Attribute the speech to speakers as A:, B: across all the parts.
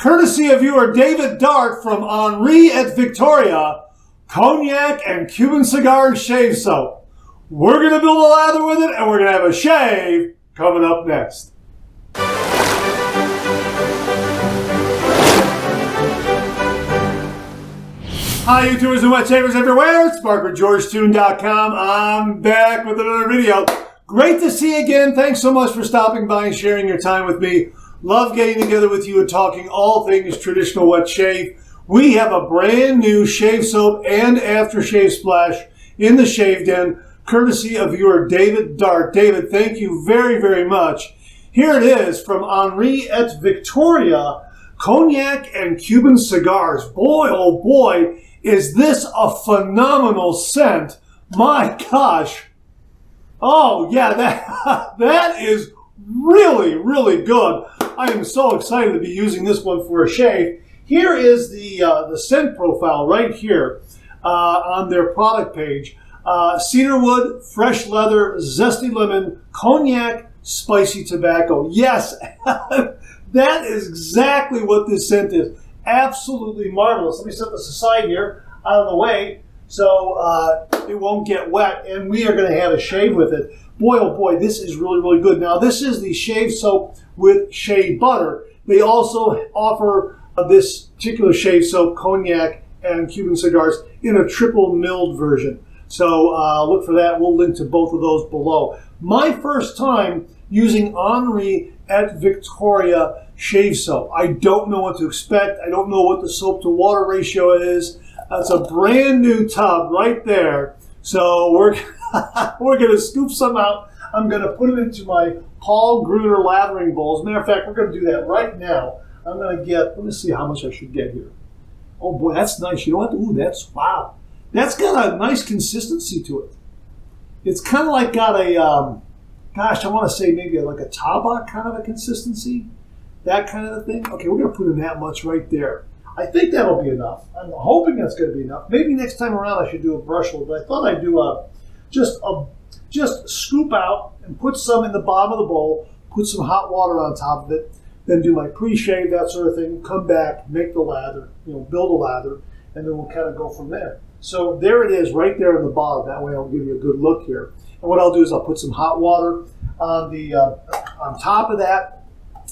A: courtesy of viewer David Dart from Henri at Victoria, Cognac and Cuban Cigars shave soap. We're going to build a lather with it, and we're going to have a shave coming up next. Hi, YouTubers and wet shavers everywhere. It's Mark with GeorgeTune.com. I'm back with another video. Great to see you again. Thanks so much for stopping by and sharing your time with me. Love getting together with you and talking all things traditional wet shave. We have a brand new shave soap and aftershave splash in the Shave Den, courtesy of viewer David Dart. David, thank you very, very much. Here it is from Henri at Victoria, Cognac and Cuban Cigars. Boy, oh boy, is this a phenomenal scent. My gosh. Oh, yeah, that is really, really good. I am so excited to be using this one for a shave. Here is the scent profile right here on their product page. Cedarwood, fresh leather, zesty lemon, cognac, spicy tobacco. Yes, that is exactly what this scent is. Absolutely marvelous. Let me set this aside here, out of the way, so it won't get wet, and we are going to have a shave with it. Boy, oh boy, this is really, really good. Now, this is the shave soap with shea butter. They also offer this particular shave soap, Cognac and Cuban Cigars, in a triple milled version. So look for that. We'll link to both of those below. My first time using Henri at Victoria shave soap. I don't know what to expect. I don't know what the soap to water ratio is. That's a brand new tub right there. So we're going to scoop some out. I'm going to put it into my Paul Gruner lathering bowl. As a matter of fact, we're going to do that right now. I'm going to get, let me see how much I should get here. Oh boy, that's nice. You know what? Ooh, wow. That's got a nice consistency to it. It's kind of like got a, gosh, I want to say maybe like a Tabak kind of a consistency. That kind of a thing. Okay, we're going to put in that much right there. I think that'll be enough. I'm hoping that's going to be enough. Maybe next time around I should do a brushable, but I thought I'd do just scoop out and put some in the bottom of the bowl, put some hot water on top of it, then do my pre-shave, that sort of thing, come back, make the lather, build a lather, and then we'll kind of go from there. So there it is right there in the bottom. That way I'll give you a good look here. And what I'll do is I'll put some hot water on top of that,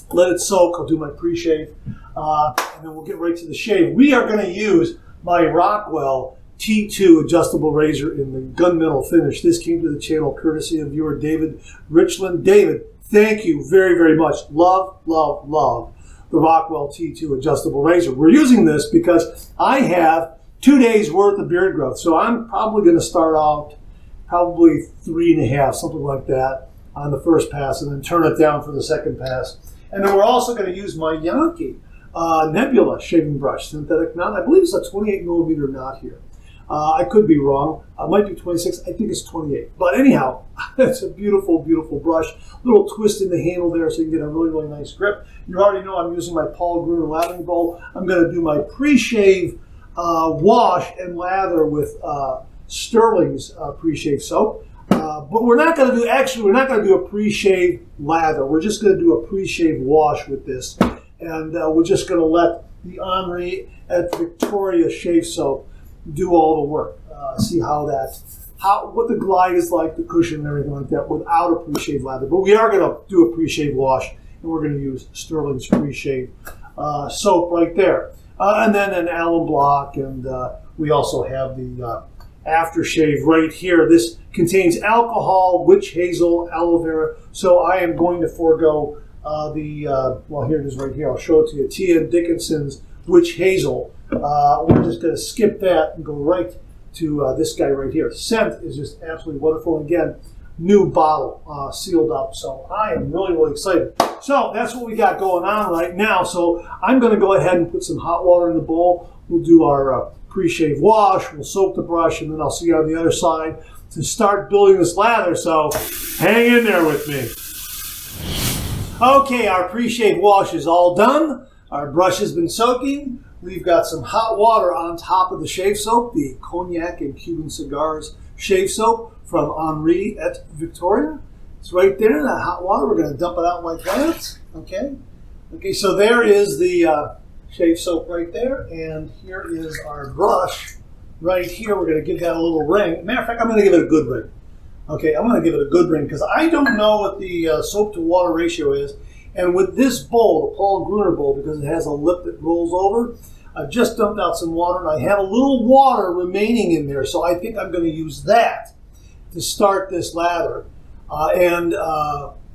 A: let it soak. I'll do my pre-shave, and then we'll get right to the shave. We are going to use my Rockwell T2 adjustable razor in the gunmetal finish. This came to the channel courtesy of viewer David Richland. David, thank you very, very much. Love, love, love the Rockwell T2 adjustable razor. We're using this because I have 2 days worth of beard growth. So I'm probably going to start out probably 3.5, something like that on the first pass, and then turn it down for the second pass. And then we're also going to use my Yankee Nebula shaving brush, synthetic knot. I believe it's a 28 millimeter knot here. I could be wrong. It might be 26. I think it's 28. But anyhow, it's a beautiful, beautiful brush. Little twist in the handle there so you can get a really, really nice grip. You already know I'm using my Paul Gruner lathering bowl. I'm going to do my pre-shave wash and lather with Sterling's pre-shave soap. But we're not going to do a pre-shave lather. We're just going to do a pre-shave wash with this. And we're just going to let the Henri at Victoria shave soap do all the work. See what the glide is like, the cushion and everything like that without a pre-shave lather. But we are going to do a pre-shave wash, and we're going to use Sterling's pre-shave soap right there. And then an alum block, and we also have the aftershave right here. This contains alcohol, witch hazel, aloe vera. So I am going to forego well, here it is right here. I'll show it to you. Tia Dickinson's witch hazel. We're just going to skip that and go right to this guy right here. Scent is just absolutely wonderful. And again, new bottle, sealed up. So I am really, really excited. So that's what we got going on right now. So I'm going to go ahead and put some hot water in the bowl. We'll do our pre-shave wash. We'll soak the brush, and then I'll see you on the other side to start building this lather. So hang in there with me. Okay, our pre-shave wash is all done. Our brush has been soaking. We've got some hot water on top of the shave soap, the Cognac and Cuban Cigars shave soap from Henri at Victoria. It's right there in that hot water. We're going to dump it out like that. Okay, so there is the shave soap right there, and here is our brush right here. We're going to give that a little ring. Matter of fact, I'm going to give it a good ring. Okay, I'm going to give it a good ring because I don't know what the soap to water ratio is. And with this bowl, the Paul Gruner bowl, because it has a lip that rolls over, I've just dumped out some water, and I have a little water remaining in there. So I think I'm going to use that to start this lather. And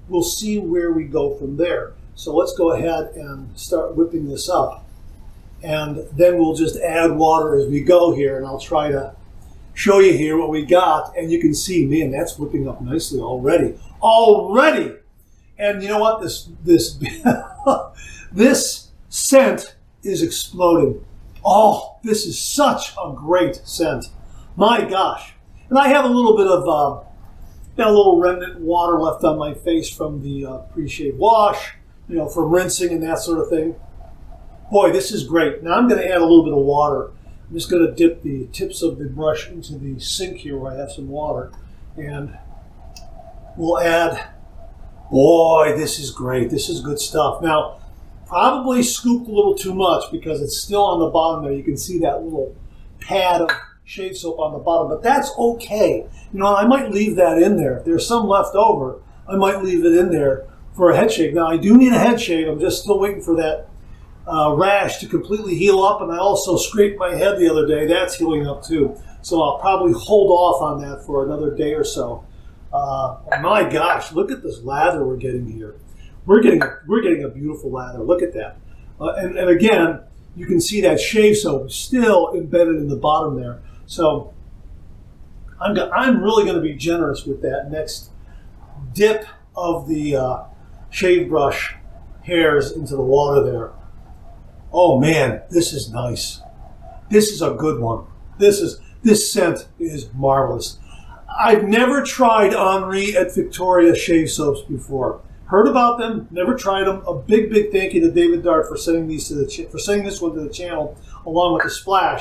A: we'll see where we go from there. So let's go ahead and start whipping this up. And then we'll just add water as we go here, and I'll try to show you here what we got. And you can see, man, that's whipping up nicely already. Already! And you know what? This scent is exploding. Oh, this is such a great scent. My gosh. And I have a little bit of got a little remnant water left on my face from the pre-shave wash, you know, from rinsing and that sort of thing. Boy, this is great. Now I'm going to add a little bit of water. I'm just going to dip the tips of the brush into the sink here where I have some water. And we'll add, boy, this is great. This is good stuff. Now, probably scooped a little too much because it's still on the bottom there. You can see that little pad of shave soap on the bottom, but that's okay. You know, I might leave that in there. If there's some left over, I might leave it in there for a head shave. Now, I do need a head shave. I'm just still waiting for that rash to completely heal up, and I also scraped my head the other day. That's healing up too. So I'll probably hold off on that for another day or so. My gosh, look at this lather we're getting here. We're getting a beautiful lather. Look at that. And again, you can see that shave soap still embedded in the bottom there. So I'm really going to be generous with that next dip of the shave brush hairs into the water there. Oh man, this is nice. This is a good one. This scent is marvelous. I've never tried Henri at Victoria shave soaps before. Heard about them, never tried them. A big thank you to David Dart for sending these to sending this one to the channel along with the splash.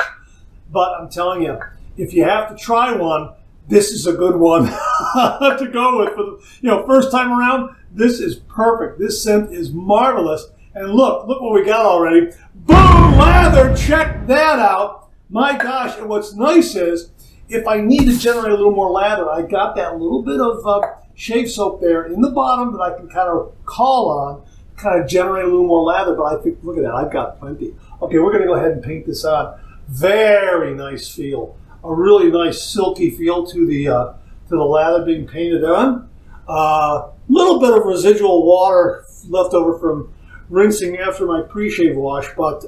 A: But I'm telling you, if you have to try one, this is a good one to go with. For the, first time around, this is perfect. This scent is marvelous. And look what we got already. Boom, lather, check that out. My gosh, and what's nice is, if I need to generate a little more lather, I got that little bit of shave soap there in the bottom that I can kind of call on, kind of generate a little more lather, but I think, look at that, I've got plenty. Okay, we're gonna go ahead and paint this on. Very nice feel. A really nice silky feel to the lather being painted on. Little bit of residual water left over from rinsing after my pre-shave wash, but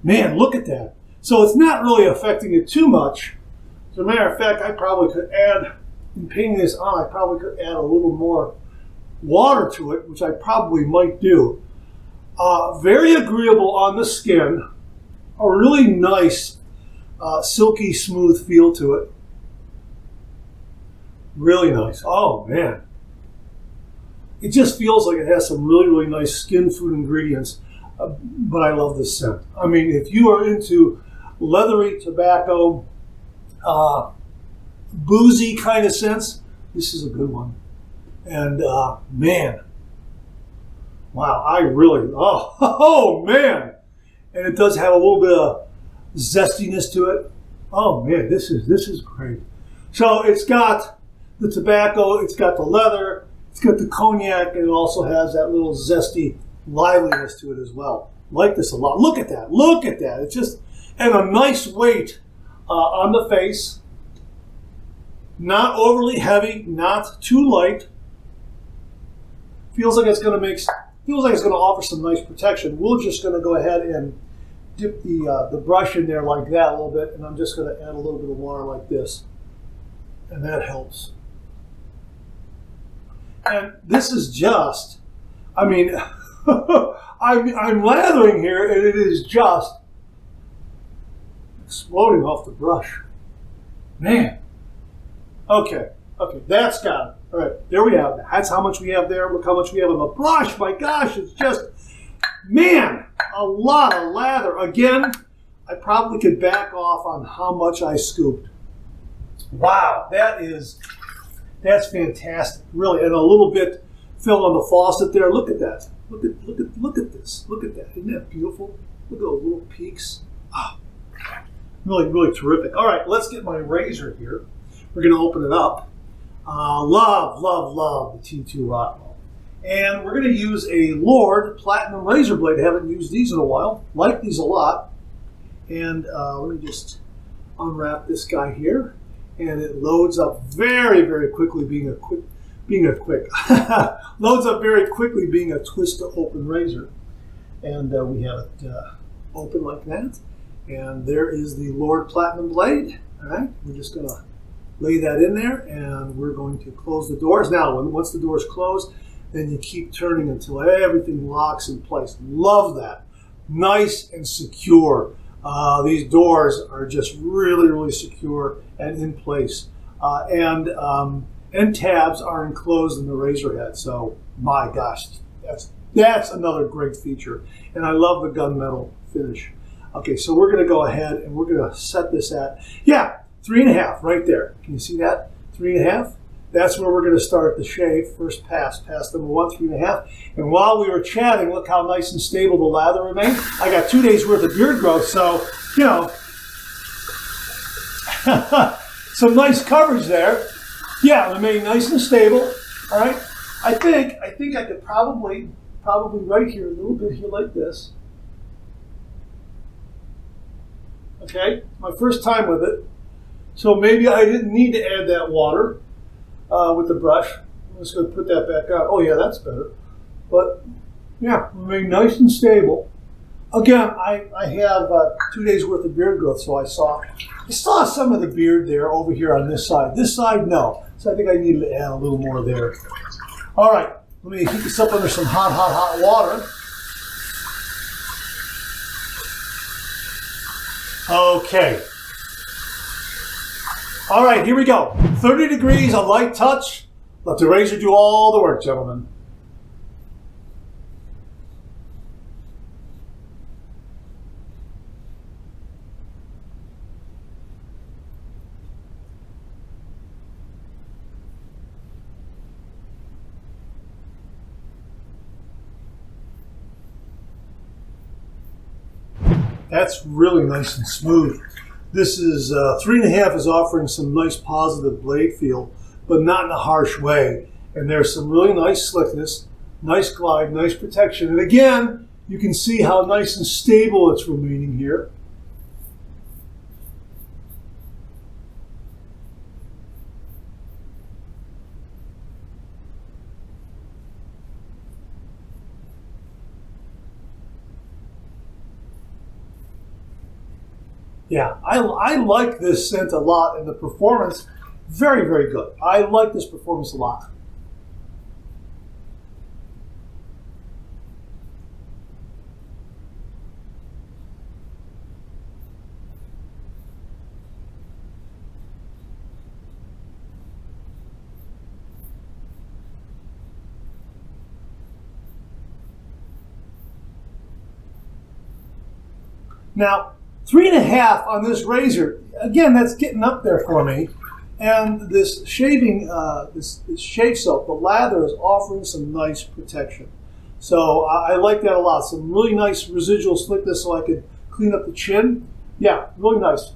A: man, look at that. So it's not really affecting it too much. As a matter of fact, I probably could add, in painting this on, I probably could add a little more water to it, which I probably might do. Very agreeable on the skin. A really nice, silky smooth feel to it. Really nice. Oh, man. It just feels like it has some really nice skin food ingredients, but I love this scent. I mean, if you are into leathery tobacco, boozy kind of scents, this is a good one. And man, wow, I really, oh man. And it does have a little bit of zestiness to it. Oh man, this is great. So it's got the tobacco, it's got the leather, it's got the cognac, and it also has that little zesty liveliness to it as well. Like this a lot. Look at that. Look at that. It's just, and a nice weight on the face. Not overly heavy, not too light. Feels like it's going to offer some nice protection. We're just going to go ahead and dip the brush in there like that a little bit, and I'm just going to add a little bit of water like this, and that helps. And this is just, I mean, I'm lathering here, and it is just exploding off the brush. Man. Okay, that's got it. All right, there we have it. That's how much we have there. Look how much we have on the brush. My gosh, it's just, man, a lot of lather. Again, I probably could back off on how much I scooped. Wow, that's fantastic, really. And a little bit filled on the faucet there. Look at that. Look at this. Look at that. Isn't that beautiful? Look at those little peaks. Oh, really, really terrific. All right, let's get my razor here. We're going to open it up. Love the T2 Rockwell. And we're going to use a Lord Platinum razor blade. Haven't used these in a while. Like these a lot. And let me just unwrap this guy here. And it loads up very, very quickly, loads up very quickly being a twist to open razor. And we have it open like that. And there is the Lord Platinum blade. All right, we're just going to lay that in there, and we're going to close the doors. Now, once the doors close, then you keep turning until everything locks in place. Love that. Nice and secure. These doors are just really, really secure and in place. And tabs are enclosed in the razor head. So, my gosh, that's another great feature. And I love the gunmetal finish. Okay, so we're going to go ahead and we're going to set this at, 3.5 right there. Can you see that? 3.5. That's where we're going to start the shave. First pass number 1, 3.5. And while we were chatting, look how nice and stable the lather remained. I got 2 days worth of beard growth, so, you know, some nice coverage there. Yeah, remain nice and stable. All right. I think I could probably right here, a little bit here like this. Okay, my first time with it. So maybe I didn't need to add that water with the brush. I'm just going to put that back out. Oh yeah, that's better. But yeah, remain nice and stable. Again, I have 2 days worth of beard growth, so I saw some of the beard there over here on this side. This side, no. So I think I needed to add a little more there. All right, let me heat this up under some hot water. Okay. All right, here we go. 30 degrees, a light touch. Let the razor do all the work, gentlemen. That's really nice and smooth. This is 3.5 is offering some nice positive blade feel, but not in a harsh way. And there's some really nice slickness, nice glide, nice protection. And again, you can see how nice and stable it's remaining here. Yeah, I like this scent a lot, and the performance, very, very good. I like this performance a lot. Now, 3.5 on this razor, again, that's getting up there for me. And this shaving, this shave soap, the lather is offering some nice protection. So I like that a lot. Some really nice residual slickness so I could clean up the chin. Yeah, really nice.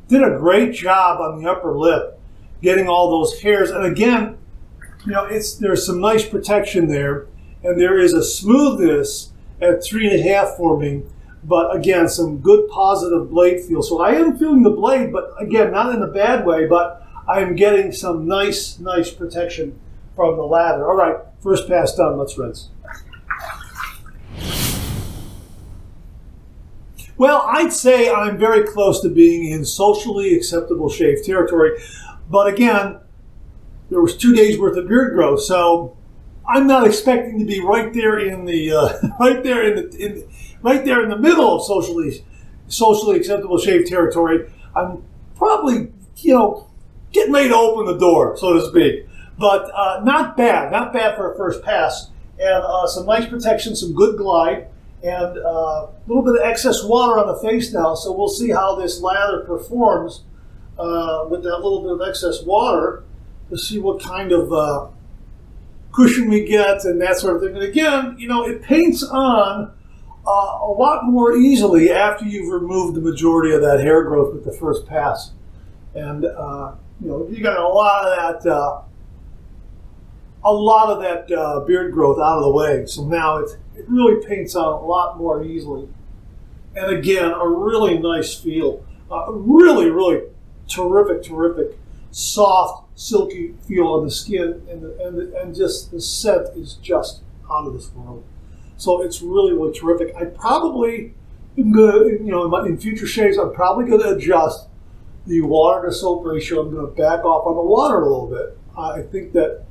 A: Did a great job on the upper lip, getting all those hairs. And again, you know, there's some nice protection there, and there is a smoothness at 3.5 for me. But again, some good positive blade feel. So I am feeling the blade, but again, not in a bad way. But I am getting some nice protection from the lather. All right, first pass done. Let's rinse. Well, I'd say I'm very close to being in socially acceptable shave territory. But again, there was 2 days worth of beard growth, so I'm not expecting to be right there in the right there in the middle of socially acceptable shave territory. I'm probably, you know, getting ready to open the door, so to speak. But not bad for a first pass. And some nice protection, some good glide. and a little bit of excess water on the face now. So we'll see how this lather performs with that little bit of excess water to see what kind of cushion we get and that sort of thing. And again, you know, it paints on a lot more easily after you've removed the majority of that hair growth with the first pass. And you know, you got a lot of that beard growth out of the way. So now it really paints on a lot more easily. And again, a really nice feel. Really, really terrific, soft, silky feel on the skin, and just the scent is just out of this world. So it's really, really terrific. I probably am gonna, you know, in future shaves, I'm probably gonna adjust the water to soap ratio. I'm gonna back off on the water a little bit. I think that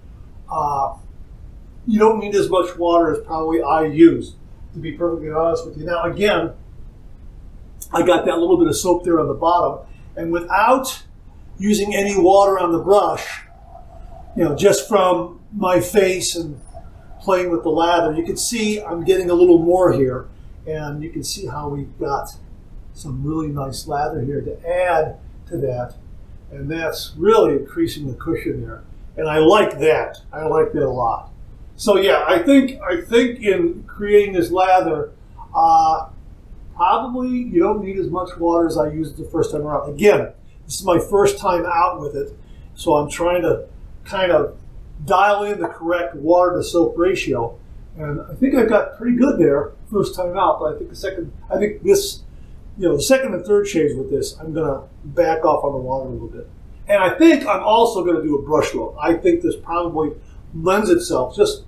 A: you don't need as much water as probably I use, to be perfectly honest with you. Now again, I got that little bit of soap there on the bottom, and without using any water on the brush, you know, just from my face and playing with the lather, you can see I'm getting a little more here, and you can see how we've got some really nice lather here to add to that, and that's really increasing the cushion there, and I like that. I like that a lot. So yeah, I think in creating this lather, probably you don't need as much water as I used the first time around. Again, this is my first time out with it, so I'm trying to kind of dial in the correct water to soap ratio, and I think I got pretty good there first time out. But I think the second and third shaves with this, I'm gonna back off on the water a little bit, and I think I'm also gonna do a brush load. I think this probably lends itself, just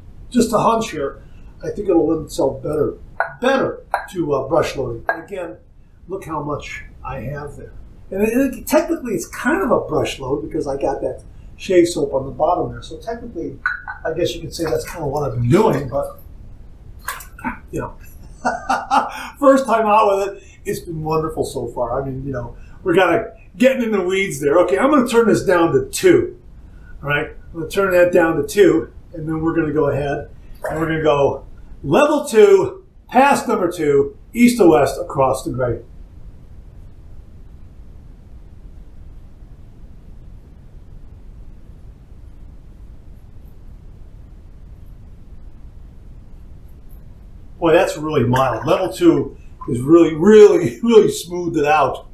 A: a hunch here, I think it'll lend itself better to brush loading. And again, look how much I have there. And technically, it's kind of a brush load because I got that shave soap on the bottom there. So technically, I guess you could say that's kind of what I've been doing. But, you know, first time out with it, it's been wonderful so far. I mean, you know, we're kind of getting in the weeds there. Okay, I'm going to turn this down to 2. All right, I'm going to turn that down to 2, and then we're going to go ahead and we're going to go level 2, pass number 2, east to west across the gray. Boy, that's really mild. Level 2 is really smoothed it out.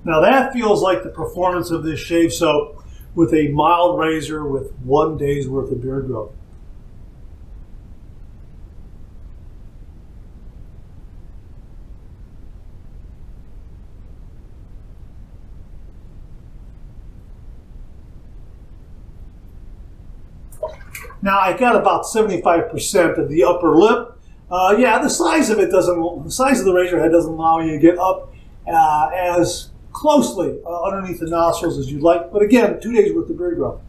A: Now that feels like the performance of this shave soap with a mild razor with 1 day's worth of beard growth. Now I got about 75% of the upper lip. Yeah, the size of the razor head doesn't allow you to get up as closely underneath the nostrils as you'd like, but again, 2 days worth of beard growth.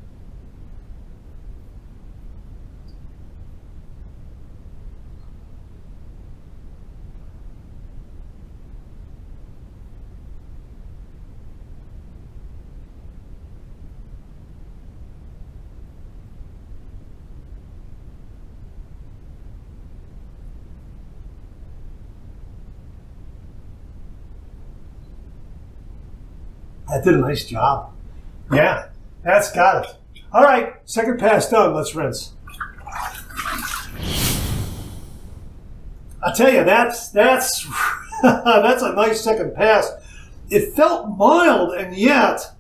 A: I did a nice job. Yeah, that's got it. All right, second pass done. Let's rinse. I tell you, that's that's a nice second pass. It felt mild, and yet,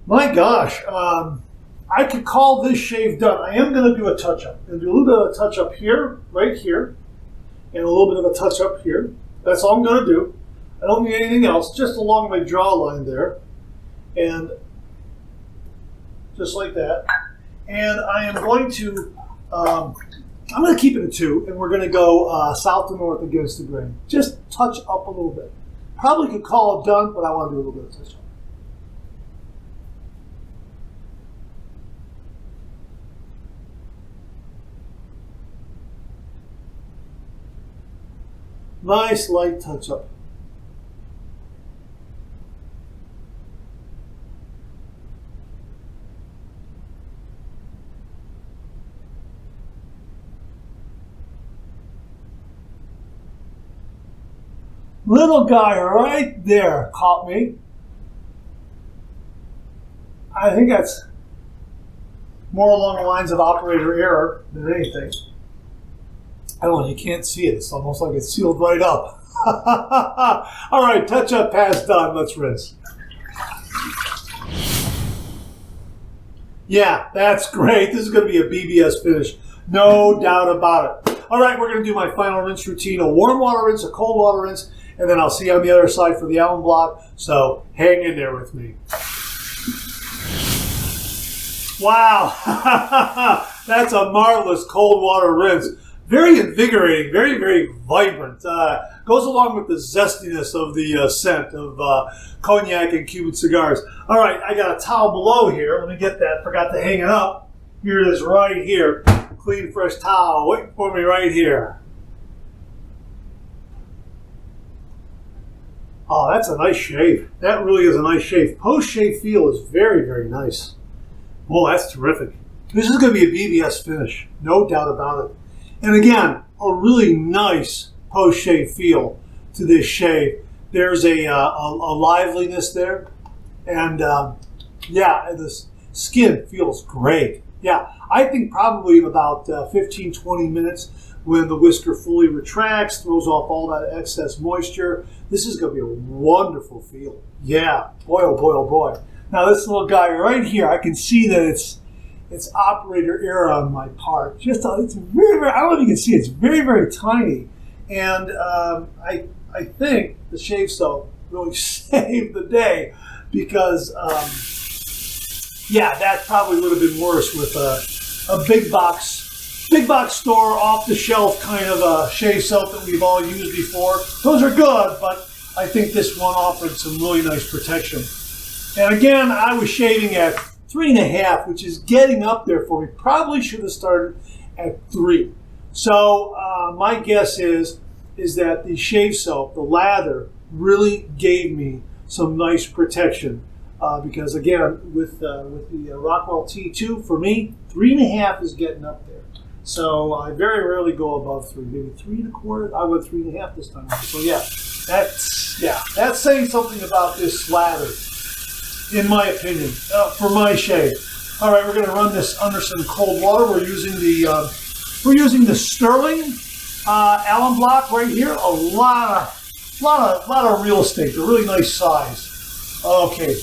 A: my gosh, I could call this shave done. I am going to do a touch-up. I'm going to do a little bit of a touch-up here, right here, and a little bit of a touch-up here. That's all I'm going to do. I don't need anything else, just along my jawline there. And just like that. And I am going to, I'm going to keep it at 2, and we're going to go south to north against the grain. Just touch up a little bit. Probably could call it done, but I want to do a little bit of touch up. Nice light touch up. Little guy right there caught me. I think that's more along the lines of operator error than anything. I don't know, you can't see it. It's almost like it's sealed right up. All right, touch up pass done. Let's rinse. Yeah, that's great. This is going to be a BBS finish. No doubt about it. All right, we're going to do my final rinse routine. A warm water rinse, a cold water rinse, and then I'll see you on the other side for the alum block. So hang in there with me. Wow, that's a marvelous cold water rinse. Very invigorating, very, very vibrant. Goes along with the zestiness of the scent of Cognac and Cuban cigars. All right, I got a towel below here. Let me get that. Forgot to hang it up. Here it is right here. Clean, fresh towel waiting for me right here. Oh, that's a nice shave. That really is a nice shave. Post-shave feel is very, very nice. Oh, that's terrific. This is going to be a BBS finish. No doubt about it. And again, a really nice post-shave feel to this shave. There's a liveliness there. And yeah, the skin feels great. Yeah, I think probably in about 15, 20 minutes when the whisker fully retracts, throws off all that excess moisture, this is going to be a wonderful feel. Yeah, boy, oh boy, oh boy. Now this little guy right here, I can see that it's operator error on my part. It's very, very, I don't know if you can see, it's very, very tiny. And I think the shave soap really saved the day because, yeah, that probably would have been worse with a big box store, off the shelf kind of a shave soap that we've all used before. Those are good, but I think this one offered some really nice protection. And again, I was shaving at 3.5, which is getting up there for me. Probably should have started at 3. So my guess is that the shave soap, the lather, really gave me some nice protection. Because again, with the Rockwell T2, for me, 3.5 is getting up there. So I very rarely go above 3, maybe 3.25. I went 3.5 this time. So yeah, that's saying something about this lather, in my opinion, for my shave. All right, we're going to run this under some cold water. We're using the Sterling alum block right here. A lot of real estate. A really nice size. Okay.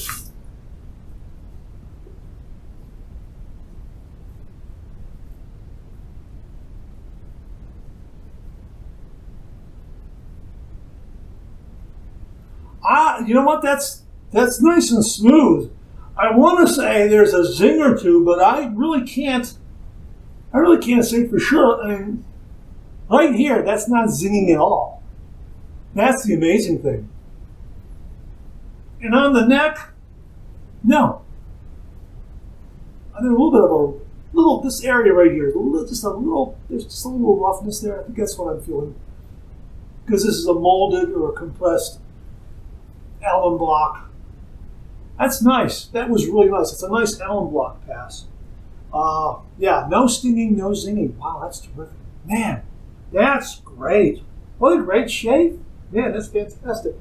A: You know what? That's nice and smooth. I want to say there's a zing or two, but I really can't say for sure. I mean, right here, that's not zinging at all. That's the amazing thing. And on the neck, no. There's a little bit of this area right here, there's just a little roughness there. I think that's what I'm feeling. Because this is a molded or a compressed alum block. That's nice. That was really nice. It's a nice alum block pass. Yeah, no stinging, no zinging. Wow, that's terrific. Man, that's great. What a great shave. Man, that's fantastic.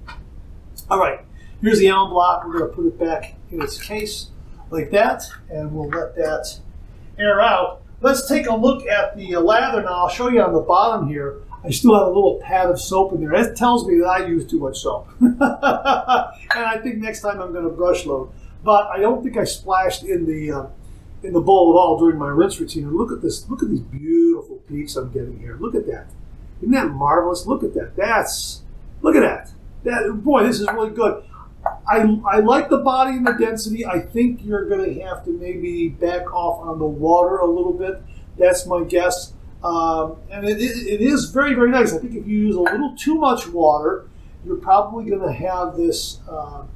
A: All right, here's the alum block. We're going to put it back in its case like that, and we'll let that air out. Let's take a look at the lather now. I'll show you on the bottom here. I still have a little pad of soap in there. That tells me that I use too much soap. And I think next time I'm going to brush load. But I don't think I splashed in the bowl at all during my rinse routine. And look at this. Look at these beautiful peaks I'm getting here. Look at that. Isn't that marvelous? Look at that. Look at that. Boy, this is really good. I like the body and the density. I think you're going to have to maybe back off on the water a little bit. That's my guess. And it is very, very nice. I think if you use a little too much water, you're probably going to have this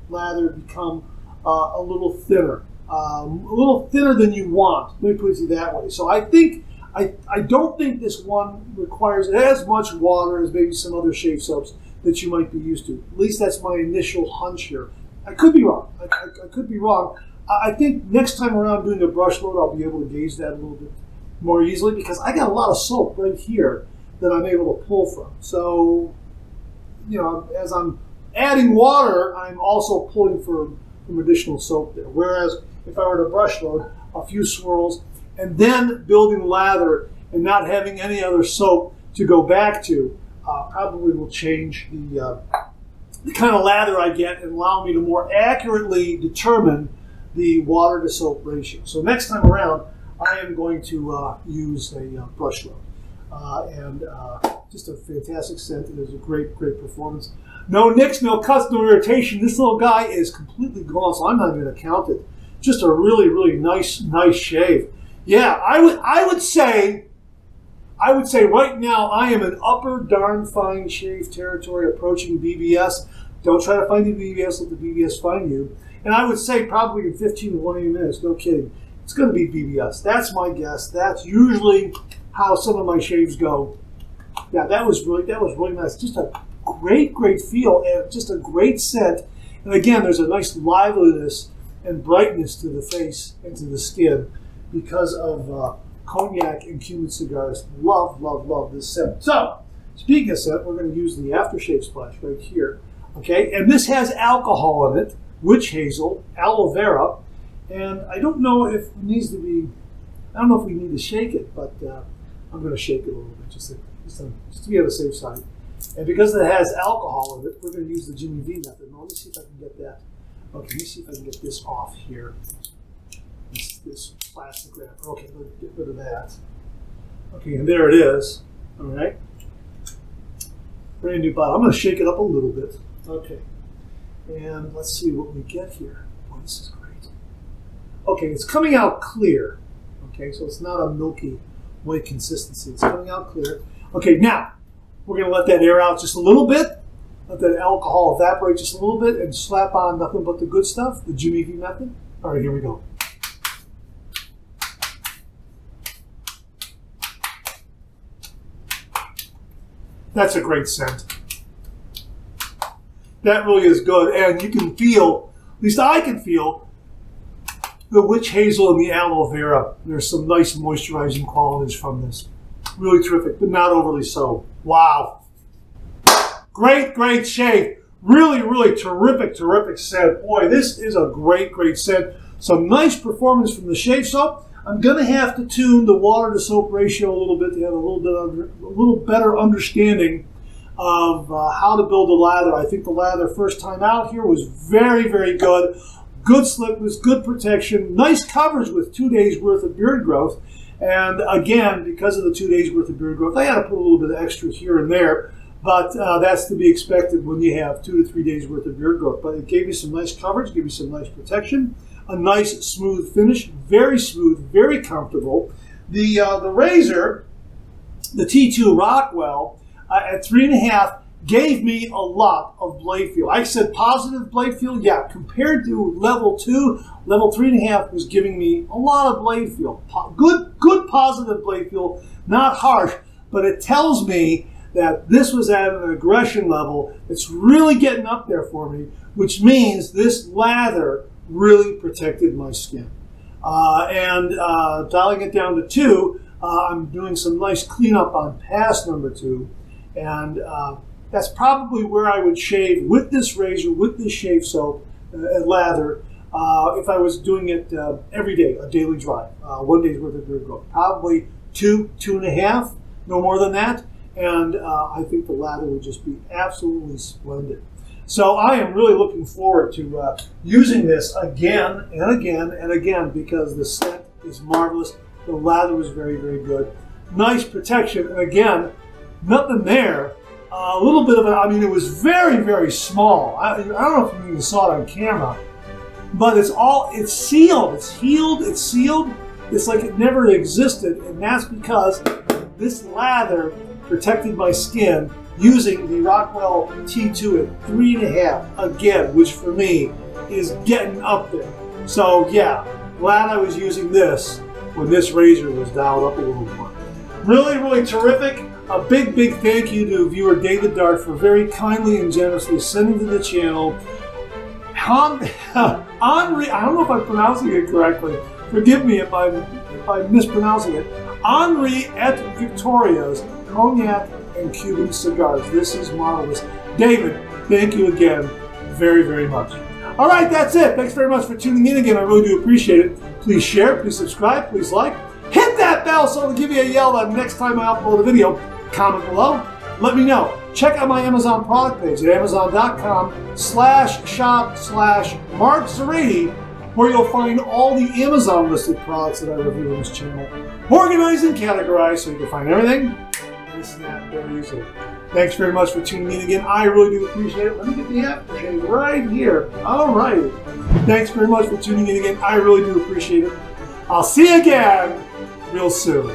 A: lather become a little thinner than you want. Let me put it that way. So I think I don't think this one requires as much water as maybe some other shave soaps that you might be used to. At least that's my initial hunch here. I could be wrong. I could be wrong. I think next time around doing a brush load, I'll be able to gauge that a little bit more easily because I got a lot of soap right here that I'm able to pull from. So, you know, as I'm adding water, I'm also pulling from additional soap there. Whereas if I were to brush load, a few swirls, and then building lather and not having any other soap to go back to, probably will change the kind of lather I get and allow me to more accurately determine the water to soap ratio. So next time around, I am going to use a brush load. And just a fantastic scent. It is a great performance. No nicks, no cuts, no irritation. This little guy is completely gone, so I'm not going to count it. Just a really nice shave. Yeah, I would say right now I am in upper darn fine shave territory approaching BBS. Don't try to find the BBS, let the BBS find you. And I would say probably in 15 to 20 minutes, no kidding, it's going to be BBS. That's my guess. That's usually how some of my shaves go. Yeah, that was really nice. Just a great feel and just a great scent. And again, there's a nice liveliness and brightness to the face and to the skin because of Cognac and Cuban Cigars. Love this scent. So, speaking of scent, we're going to use the Aftershave splash right here. Okay, and this has alcohol in it, witch hazel, aloe vera, and I don't know if it needs to be, I don't know if we need to shake it, but I'm going to shake it a little bit just to be on the safe side. And because it has alcohol in it, we're going to use the Jimmy V method. Now, let me see if I can get that. Okay, let me see if I can get this off here. This plastic wrap. Okay, let's get rid of that. Okay, and there it is. All right. Brand new bottle. I'm going to shake it up a little bit. Okay. And let's see what we get here. Oh, this is great. Okay, it's coming out clear. Okay, so it's not a milky white consistency. It's coming out clear. Okay, now we're going to let that air out just a little bit. Let that alcohol evaporate just a little bit and slap on nothing but the good stuff, the Jimmy V method. All right, here we go. That's a great scent. That really is good. And you can feel, at least I can feel, the witch hazel and the aloe vera. There's some nice moisturizing qualities from this. Really terrific, but not overly so. Wow. Great shave. Really terrific scent. Boy, this is a great scent. Some nice performance from the shave soap. I'm going to have to tune the water to soap ratio a little bit to have a little better understanding of how to build a lather. I think the lather first time out here was very good. Good slickness, good protection, nice coverage with 2 days worth of beard growth. And again, because of the 2 days worth of beard growth, I had to put a little bit of extra here and there. But that's to be expected when you have 2 to 3 days worth of beard growth. But it gave you some nice coverage, gave you some nice protection, a nice smooth finish, very smooth, very comfortable. The razor, the T2 Rockwell, at 3.5 gave me a lot of blade feel. I said positive blade feel, yeah. Compared to level 2, level 3.5 was giving me a lot of blade feel. Good positive blade feel, not harsh, but it tells me that this was at an aggression level that's really getting up there for me, which means this lather really protected my skin. Dialing it down to 2, I'm doing some nice cleanup on pass number 2, and that's probably where I would shave with this razor, with this shave soap and lather, if I was doing it every day, a daily drive, 1 day's worth of beard growth. Probably 2.5, no more than that. And I think the lather would just be absolutely splendid. So I am really looking forward to using this again and again because the scent is marvelous. The lather is very good. Nice protection. And again, nothing there. A little bit of it, I mean, it was very small. I don't know if you even saw it on camera, but it's sealed. It's healed, it's sealed. It's like it never existed. And that's because this lather protected my skin using the Rockwell T2 at 3.5 again, which for me is getting up there. So yeah, glad I was using this when this razor was dialed up a little more. Really, really terrific. A big, big thank you to viewer David Dart for very kindly and generously sending to the channel Henri, I don't know if I'm pronouncing it correctly. Forgive me if I'm mispronouncing it. Henri et Victoria's Cognac and Cuban Cigars. This is marvelous. David, thank you again very, very much. All right, that's it. Thanks very much for tuning in again. I really do appreciate it. Please share, please subscribe, please like. Hit that bell so I'll give you a yell the next time I upload a video. Comment below. Let me know. Check out my Amazon product page at amazon.com/shop/Mark Cerriti, where you'll find all the Amazon listed products that I review on this channel, organized and categorized so you can find everything and snap very easily. Thanks very much for tuning in again. I really do appreciate it. Let me get the aftershave right here. All right. Thanks very much for tuning in again. I really do appreciate it. I'll see you again real soon.